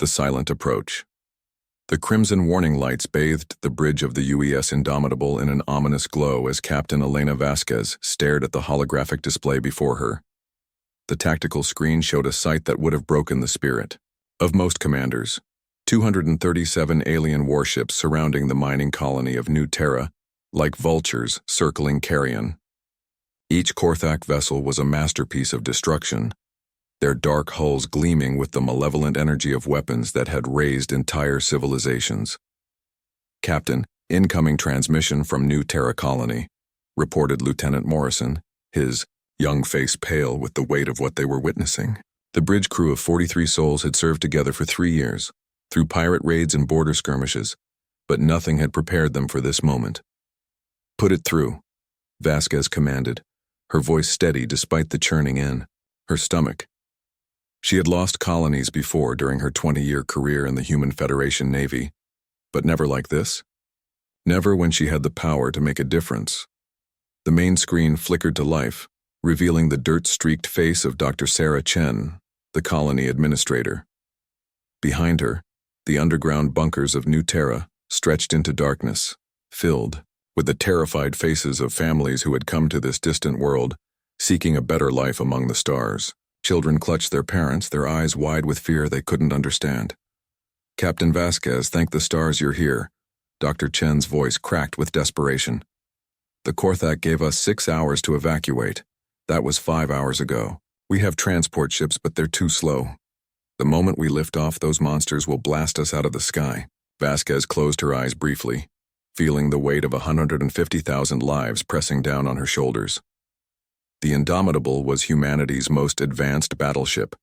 The silent approach. The crimson warning lights bathed the bridge of the UES Indomitable in an ominous glow as Captain Elena Vasquez stared at the holographic display before her. The tactical screen showed a sight that would have broken the spirit of most commanders. 237 alien warships surrounding the mining colony of New Terra, like vultures circling carrion. Each Korthak vessel was a masterpiece of destruction, their dark hulls gleaming with the malevolent energy of weapons that had razed entire civilizations. "Captain, incoming transmission from New Terra colony," reported Lieutenant Morrison, his young face pale with the weight of what they were witnessing. The bridge crew of 43 souls had served together for 3 years, through pirate raids and border skirmishes, but nothing had prepared them for this moment. "Put it through," Vasquez commanded, her voice steady despite the churning in her stomach. She had lost colonies before during her 20-year career in the Human Federation Navy, but never like this. Never when she had the power to make a difference. The main screen flickered to life, revealing the dirt-streaked face of Dr. Sarah Chen, the colony administrator. Behind her, the underground bunkers of New Terra stretched into darkness, filled with the terrified faces of families who had come to this distant world, seeking a better life among the stars. Children clutched their parents, their eyes wide with fear they couldn't understand. "Captain Vasquez, thank the stars you're here." Dr. Chen's voice cracked with desperation. "The Korthak gave us 6 hours to evacuate. That was 5 hours ago. We have transport ships, but they're too slow. The moment we lift off, those monsters will blast us out of the sky." Vasquez closed her eyes briefly, feeling the weight of 150,000 lives pressing down on her shoulders. The Indomitable was humanity's most advanced battleship,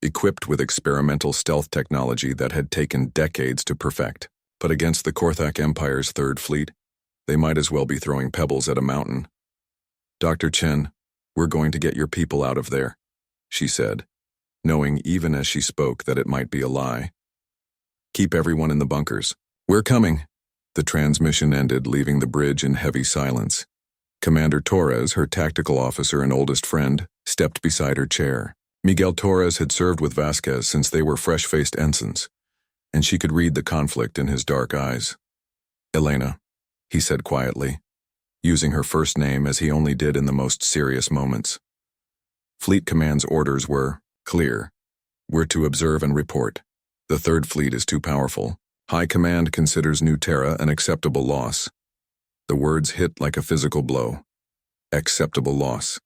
equipped with experimental stealth technology that had taken decades to perfect. But against the Korthak Empire's Third Fleet, they might as well be throwing pebbles at a mountain. "Dr. Chen, we're going to get your people out of there," she said, knowing even as she spoke that it might be a lie. "Keep everyone in the bunkers. We're coming." The transmission ended, leaving the bridge in heavy silence. Commander Torres, her tactical officer and oldest friend, stepped beside her chair. Miguel Torres had served with Vasquez since they were fresh-faced ensigns, and she could read the conflict in his dark eyes. "Elena," he said quietly, using her first name as he only did in the most serious moments. Fleet Command's orders were clear. "We're to observe and report. The Third Fleet is too powerful. High Command considers New Terra an acceptable loss." The words hit like a physical blow. Acceptable loss.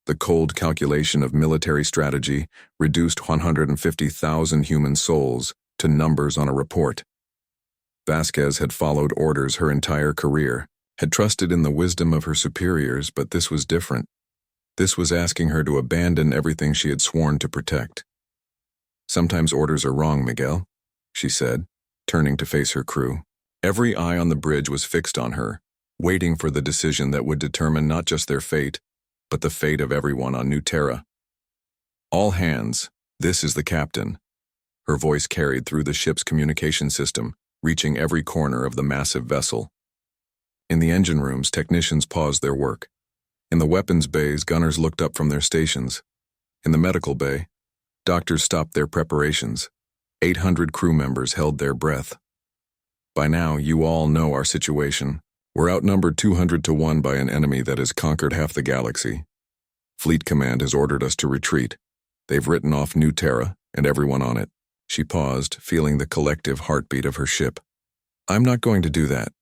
The cold calculation of military strategy reduced 150,000 human souls to numbers on a report. Vasquez had followed orders her entire career, had trusted in the wisdom of her superiors, but this was different. This was asking her to abandon everything she had sworn to protect. "Sometimes orders are wrong, Miguel," she said, turning to face her crew. Every eye on the bridge was fixed on her, waiting for the decision that would determine not just their fate, but the fate of everyone on New Terra. "All hands, this is the captain." Her voice carried through the ship's communication system, reaching every corner of the massive vessel. In the engine rooms, technicians paused their work. In the weapons bays, gunners looked up from their stations. In the medical bay, doctors stopped their preparations. 800 crew members held their breath. "By now, you all know our situation. We're outnumbered 200 to 1 by an enemy that has conquered half the galaxy. Fleet Command has ordered us to retreat. They've written off New Terra and everyone on it." She paused, feeling the collective heartbeat of her ship. "I'm not going to do that."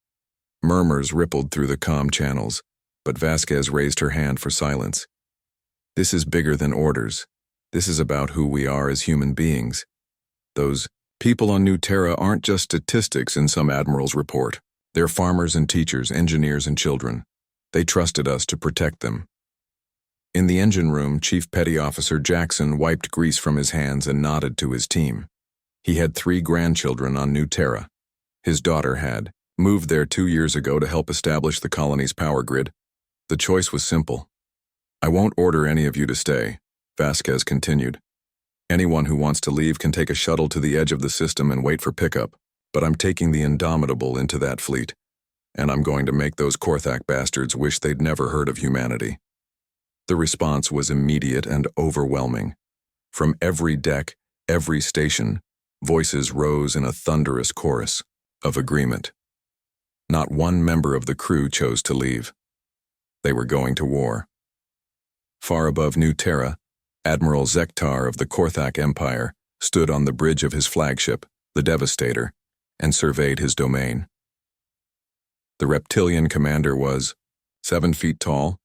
Murmurs rippled through the comm channels, but Vasquez raised her hand for silence. "This is bigger than orders. This is about who we are as human beings. Those people on New Terra aren't just statistics in some admiral's report. They're farmers and teachers, engineers and children. They trusted us to protect them." In the engine room, Chief Petty Officer Jackson wiped grease from his hands and nodded to his team. He had 3 grandchildren on New Terra. His daughter had moved there 2 years ago to help establish the colony's power grid. The choice was simple. "I won't order any of you to stay," Vasquez continued. "Anyone who wants to leave can take a shuttle to the edge of the system and wait for pickup. But I'm taking the Indomitable into that fleet, and I'm going to make those Korthak bastards wish they'd never heard of humanity." The response was immediate and overwhelming. From every deck, every station, Voices rose in a thunderous chorus of agreement. Not one member of the crew chose to leave. They were going to war. Far above New Terra, Admiral Zektar of the Korthak Empire stood on the bridge of his flagship, the Devastator, and surveyed his domain. The reptilian commander was 7 feet tall,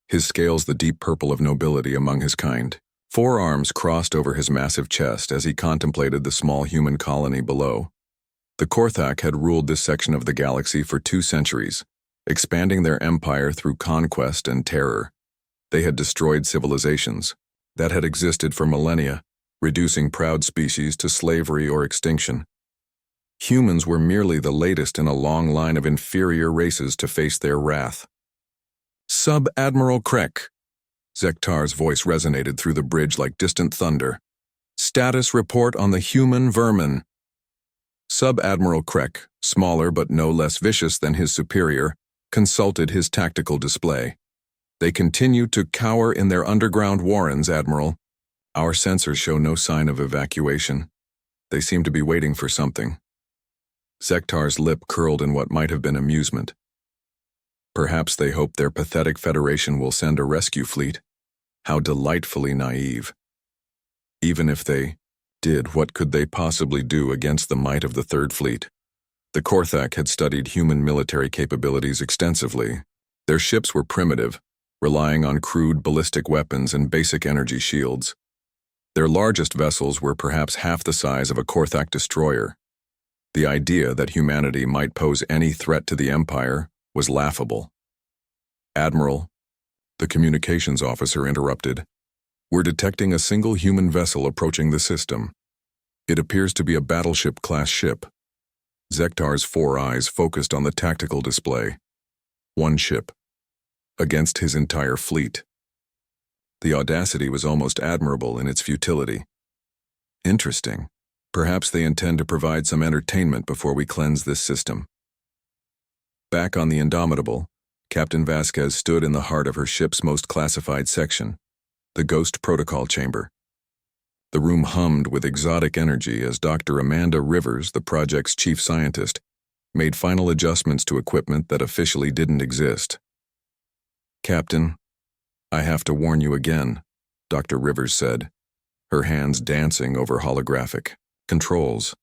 his scales the deep purple of nobility among his kind. 4 arms crossed over his massive chest as he contemplated the small human colony below. The Korthak had ruled this section of the galaxy for 2 centuries, expanding their empire through conquest and terror. They had destroyed civilizations that had existed for millennia, reducing proud species to slavery or extinction. Humans were merely the latest in a long line of inferior races to face their wrath. Sub-Admiral Krek. Zektar's voice resonated through the bridge like distant thunder. Status report on the human vermin. Sub-Admiral Krek, smaller but no less vicious than his superior, consulted his tactical display. They continue to cower in their underground warrens, Admiral. Our sensors show no sign of evacuation. They seem to be waiting for something. Zektar's lip curled in what might have been amusement. Perhaps they hope their pathetic Federation will send a rescue fleet. How delightfully naive. Even if they did, what could they possibly do against the might of the Third Fleet? The Korthak had studied human military capabilities extensively. Their ships were primitive, relying on crude ballistic weapons and basic energy shields. Their largest vessels were perhaps half the size of a Korthak destroyer. The idea that humanity might pose any threat to the Empire was laughable. Admiral, the communications officer interrupted. We're detecting a single human vessel approaching the system. It appears to be a battleship-class ship. Zektar's 4 eyes focused on the tactical display. 1 ship. Against his entire fleet. The audacity was almost admirable in its futility. Interesting. Perhaps they intend to provide some entertainment before we cleanse this system. Back on the Indomitable, Captain Vasquez stood in the heart of her ship's most classified section, the Ghost Protocol Chamber. The room hummed with exotic energy as Dr. Amanda Rivers, the project's chief scientist, made final adjustments to equipment that officially didn't exist. Captain, I have to warn you again, Dr. Rivers said, her hands dancing over holographic controls.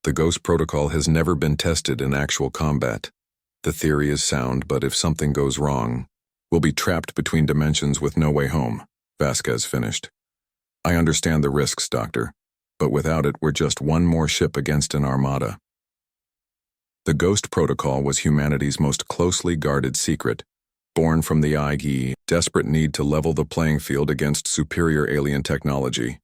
The Ghost Protocol has never been tested in actual combat. The theory is sound, but if something goes wrong, we'll be trapped between dimensions with no way home, Vasquez finished. I understand the risks, Doctor, but without it, we're just one more ship against an armada. The Ghost Protocol was humanity's most closely guarded secret, born from the IG's desperate need to level the playing field against superior alien technology.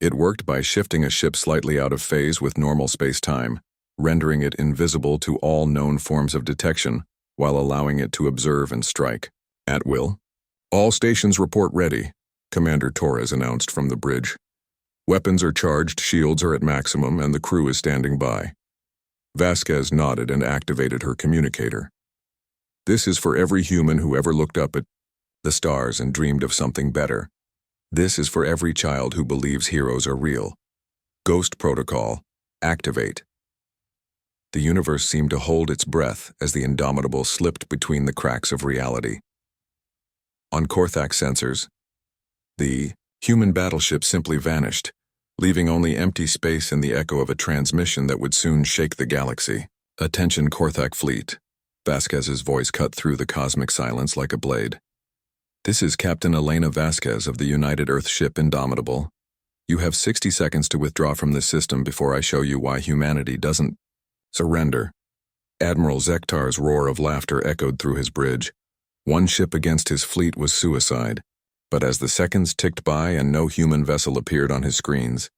It worked by shifting a ship slightly out of phase with normal space-time, rendering it invisible to all known forms of detection, while allowing it to observe and strike. At will. All stations report ready, Commander Torres announced from the bridge. Weapons are charged, shields are at maximum, and the crew is standing by. Vasquez nodded and activated her communicator. This is for every human who ever looked up at the stars and dreamed of something better. This is for every child who believes heroes are real. Ghost Protocol, activate. The universe seemed to hold its breath as the Indomitable slipped between the cracks of reality. On Korthak sensors, the human battleship simply vanished, leaving only empty space and the echo of a transmission that would soon shake the galaxy. Attention, Korthak fleet. Vasquez's voice cut through the cosmic silence like a blade. This is Captain Elena Vasquez of the United Earth ship Indomitable. You have 60 seconds to withdraw from this system before I show you why humanity doesn't surrender. Admiral Zektar's roar of laughter echoed through his bridge. One ship against his fleet was suicide, but as the seconds ticked by and no human vessel appeared on his screens,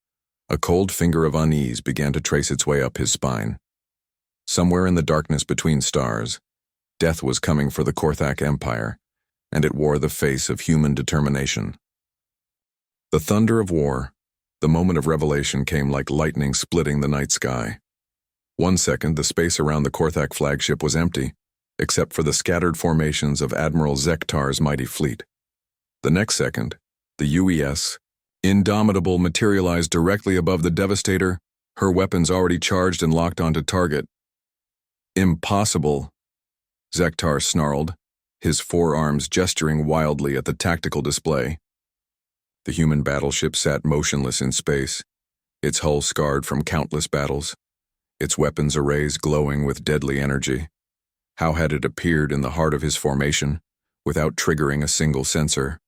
a cold finger of unease began to trace its way up his spine. Somewhere in the darkness between stars, death was coming for the Korthak Empire, and it wore the face of human determination. The thunder of war, the moment of revelation, came like lightning splitting the night sky. 1 second, the space around the Korthak flagship was empty, except for the scattered formations of Admiral Zektar's mighty fleet. The next second, the UES, Indomitable, materialized directly above the Devastator, Her weapons already charged and locked onto target. Impossible, Zektar snarled, his forearms gesturing wildly at the tactical display. The human battleship sat motionless in space, its hull scarred from countless battles, its weapons arrays glowing with deadly energy. How had it appeared in the heart of his formation, without triggering a single sensor?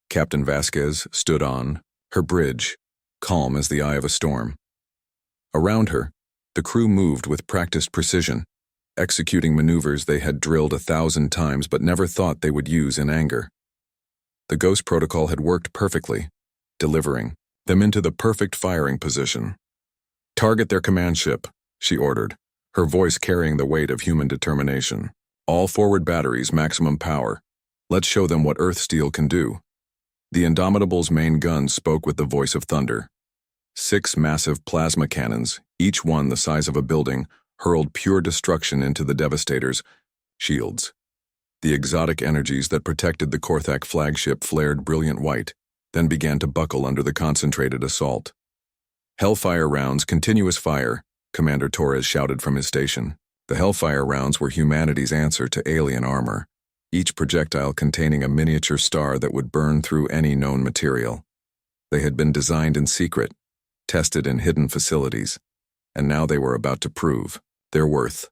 Captain Vasquez stood on her bridge, calm as the eye of a storm. Around her, the crew moved with practiced precision, executing maneuvers they had drilled 1,000 times but never thought they would use in anger. The Ghost Protocol had worked perfectly, delivering them into the perfect firing position. "Target their command ship," she ordered, her voice carrying the weight of human determination. "All forward batteries, maximum power. Let's show them what Earth steel can do." The Indomitable's main guns spoke with the voice of thunder. 6 massive plasma cannons, each one the size of a building, hurled pure destruction into the Devastator's shields. The exotic energies that protected the Korthak flagship flared brilliant white, then began to buckle under the concentrated assault. "Hellfire rounds, continuous fire," Commander Torres shouted from his station. The Hellfire rounds were humanity's answer to alien armor, each projectile containing a miniature star that would burn through any known material. They had been designed in secret, tested in hidden facilities, and now they were about to prove their worth.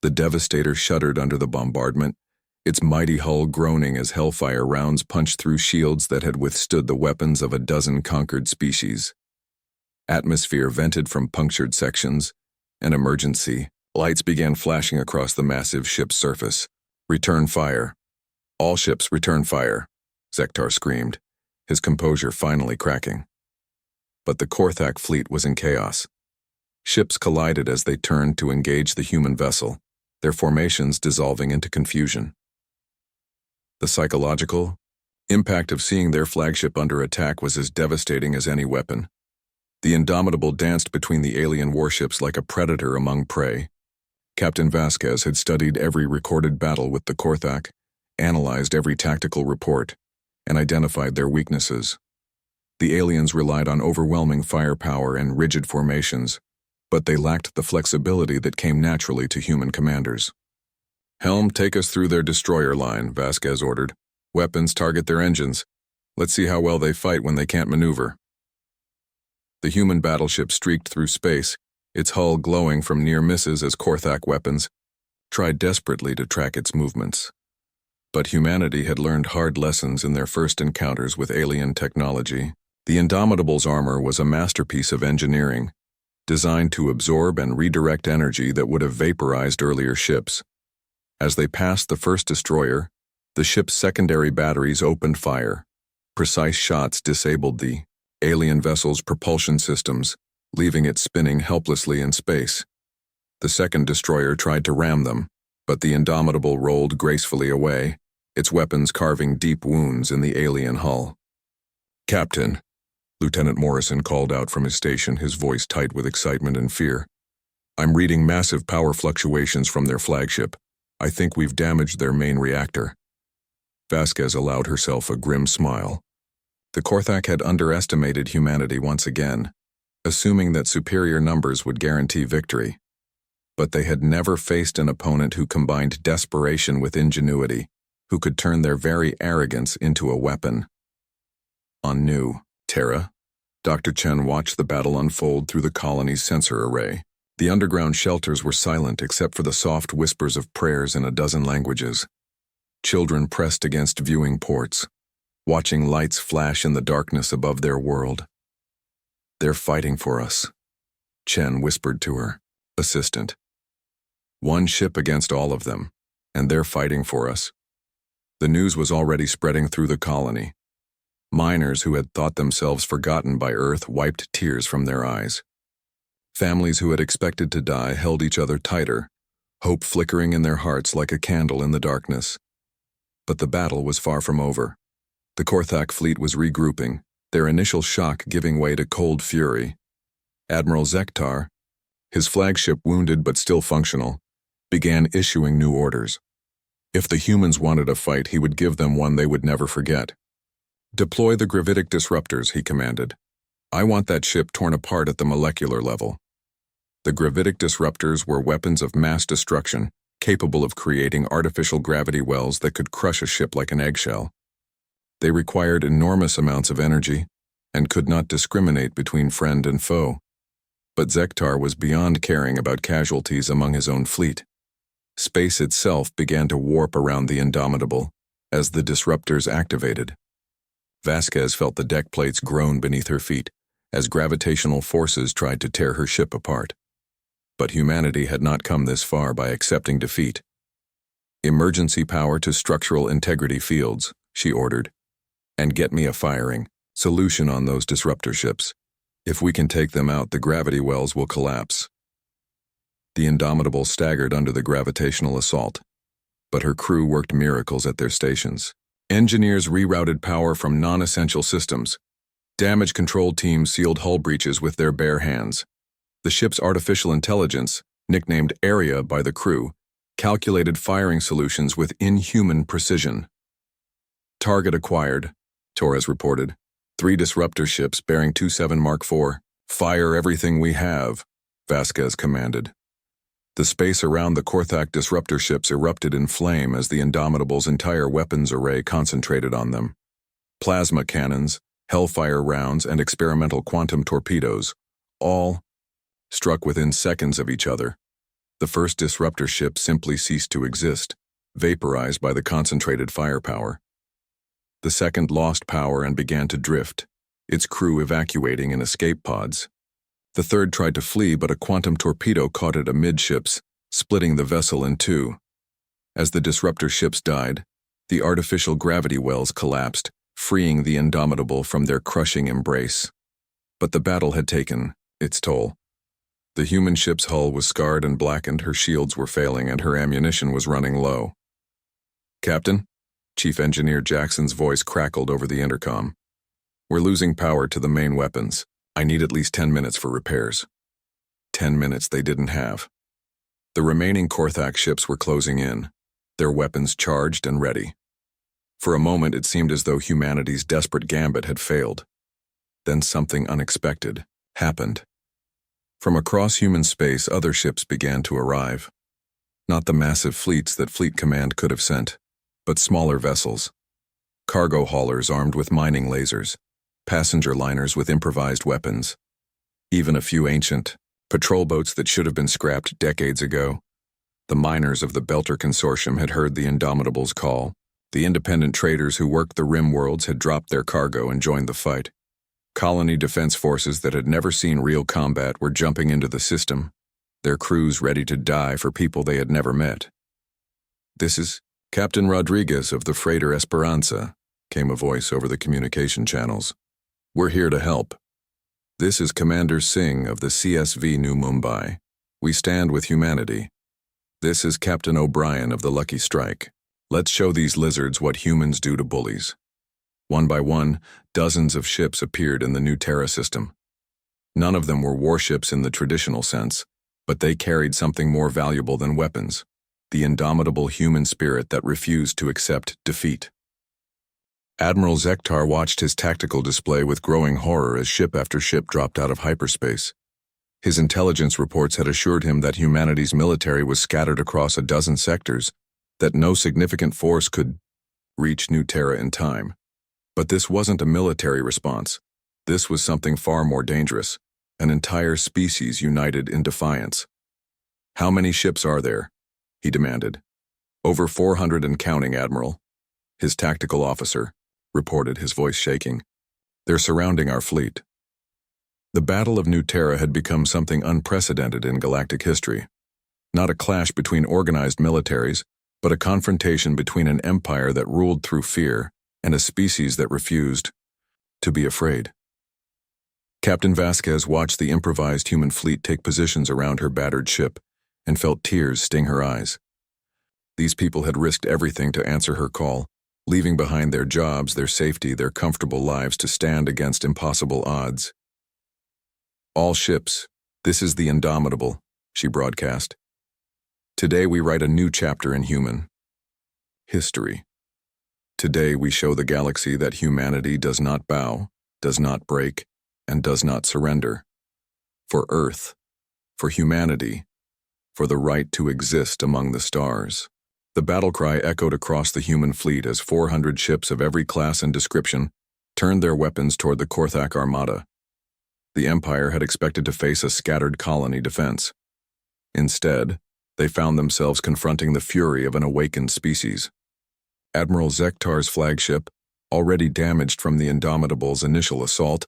The Devastator shuddered under the bombardment, its mighty hull groaning as Hellfire rounds punched through shields that had withstood the weapons of a dozen conquered species. Atmosphere vented from punctured sections, and emergency lights began flashing across the massive ship's surface. "Return fire. All ships return fire," Zektar screamed, his composure finally cracking. But the Korthak fleet was in chaos. Ships collided as they turned to engage the human vessel, their formations dissolving into confusion. The psychological impact of seeing their flagship under attack was as devastating as any weapon. The Indomitable danced between the alien warships like a predator among prey. Captain Vasquez had studied every recorded battle with the Korthak, analyzed every tactical report, and identified their weaknesses. The aliens relied on overwhelming firepower and rigid formations, but they lacked the flexibility that came naturally to human commanders. "Helm, take us through their destroyer line," Vasquez ordered. "Weapons, target their engines. Let's see how well they fight when they can't maneuver." The human battleship streaked through space, its hull glowing from near misses as Korthak weapons tried desperately to track its movements. But humanity had learned hard lessons in their first encounters with alien technology. The Indomitable's armor was a masterpiece of engineering, designed to absorb and redirect energy that would have vaporized earlier ships. As they passed the first destroyer, the ship's secondary batteries opened fire. Precise shots disabled the alien vessel's propulsion systems, leaving it spinning helplessly in space. The second destroyer tried to ram them, but the Indomitable rolled gracefully away, its weapons carving deep wounds in the alien hull. "Captain," Lieutenant Morrison called out from his station, his voice tight with excitement and fear. "I'm reading massive power fluctuations from their flagship. I think we've damaged their main reactor." Vasquez allowed herself a grim smile. The Korthak had underestimated humanity once again, assuming that superior numbers would guarantee victory. But they had never faced an opponent who combined desperation with ingenuity, who could turn their very arrogance into a weapon. On New Terra, Dr. Chen watched the battle unfold through the colony's sensor array. The underground shelters were silent except for the soft whispers of prayers in a dozen languages. Children pressed against viewing ports, watching lights flash in the darkness above their world. "They're fighting for us," Chen whispered to her assistant. "One ship against all of them, and they're fighting for us." The news was already spreading through the colony. Miners who had thought themselves forgotten by Earth wiped tears from their eyes. Families who had expected to die held each other tighter, hope flickering in their hearts like a candle in the darkness. But the battle was far from over. The Korthak fleet was regrouping, their initial shock giving way to cold fury. Admiral Zektar, his flagship wounded but still functional, began issuing new orders. If the humans wanted a fight, he would give them one they would never forget. "Deploy the gravitic disruptors," he commanded. I want that ship torn apart at the molecular level. The gravitic disruptors were weapons of mass destruction, capable of creating artificial gravity wells that could crush a ship like an eggshell. They required enormous amounts of energy and could not discriminate between friend and foe. But Zektar was beyond caring about casualties among his own fleet. Space itself began to warp around the Indomitable as the disruptors activated. Vasquez felt the deck plates groan beneath her feet as gravitational forces tried to tear her ship apart. But humanity had not come this far by accepting defeat. "Emergency power to structural integrity fields," she ordered, "and get me a firing solution on those disruptor ships. If we can take them out, the gravity wells will collapse." The Indomitable staggered under the gravitational assault, but her crew worked miracles at their stations. Engineers rerouted power from non-essential systems. Damage control teams sealed hull breaches with their bare hands. The ship's artificial intelligence, nicknamed Area by the crew, calculated firing solutions with inhuman precision. "Target acquired," Torres reported. 3 disruptor ships bearing 27 Mark IV. "Fire everything we have," Vasquez commanded. The space around the Korthak disruptor ships erupted in flame as the Indomitable's entire weapons array concentrated on them. Plasma cannons, Hellfire rounds, and experimental quantum torpedoes, all struck within seconds of each other. The first disruptor ship simply ceased to exist, vaporized by the concentrated firepower. The second lost power and began to drift, its crew evacuating in escape pods. The third tried to flee, but a quantum torpedo caught it amidships, splitting the vessel in two. As the disruptor ships died, the artificial gravity wells collapsed, freeing the Indomitable from their crushing embrace. But the battle had taken its toll. The human ship's hull was scarred and blackened, her shields were failing, and her ammunition was running low. "Captain?" Chief Engineer Jackson's voice crackled over the intercom. "We're losing power to the main weapons. I need at least 10 minutes for repairs." 10 minutes they didn't have. The remaining Korthak ships were closing in, their weapons charged and ready. For a moment it seemed as though humanity's desperate gambit had failed. Then something unexpected happened. From across human space, other ships began to arrive. Not the massive fleets that Fleet Command could have sent, but smaller vessels. Cargo haulers armed with mining lasers, passenger liners with improvised weapons, even a few ancient patrol boats that should have been scrapped decades ago. The miners of the Belter Consortium had heard the Indomitable's call. The independent traders who worked the rim worlds had dropped their cargo and joined the fight. Colony defense forces that had never seen real combat were jumping into the system, their crews ready to die for people they had never met. "This is Captain Rodriguez of the freighter Esperanza," came a voice over the communication channels. "We're here to help." "This is Commander Singh of the CSV New Mumbai. We stand with humanity." "This is Captain O'Brien of the Lucky Strike. Let's show these lizards what humans do to bullies." One by one, dozens of ships appeared in the new Terra system. None of them were warships in the traditional sense, but they carried something more valuable than weapons: the indomitable human spirit that refused to accept defeat. Admiral Zektar watched his tactical display with growing horror as ship after ship dropped out of hyperspace. His intelligence reports had assured him that humanity's military was scattered across a dozen sectors, that no significant force could reach New Terra in time. But this wasn't a military response. This was something far more dangerous, an entire species united in defiance. "How many ships are there?" he demanded. "Over 400 and counting, Admiral," his tactical officer reported, his voice shaking. "They're surrounding our fleet." The Battle of New Terra had become something unprecedented in galactic history. Not a clash between organized militaries, but a confrontation between an empire that ruled through fear and a species that refused to be afraid. Captain Vasquez watched the improvised human fleet take positions around her battered ship and felt tears sting her eyes. These people had risked everything to answer her call, leaving behind their jobs, their safety, their comfortable lives to stand against impossible odds. "All ships, this is the Indomitable," she broadcast. "Today we write a new chapter in human history. Today we show the galaxy that humanity does not bow, does not break, and does not surrender. For Earth, for humanity, for the right to exist among the stars. The battle cry echoed across the human fleet as 400 ships of every class and description turned their weapons toward the Korthak Armada. The Empire had expected to face a scattered colony defense. Instead, they found themselves confronting the fury of an awakened species. Admiral Zektar's flagship, already damaged from the Indomitable's initial assault,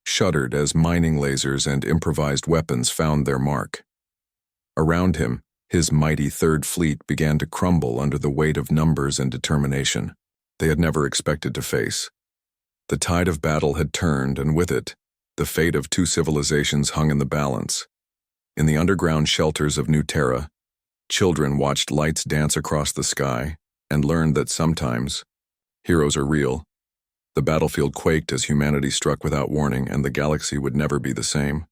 shuddered as mining lasers and improvised weapons found their mark. Around him, his mighty Third Fleet began to crumble under the weight of numbers and determination they had never expected to face. The tide of battle had turned, and with it, the fate of two civilizations hung in the balance. In the underground shelters of New Terra, children watched lights dance across the sky and learned that sometimes heroes are real. The battlefield quaked as humanity struck without warning, and the galaxy would never be the same.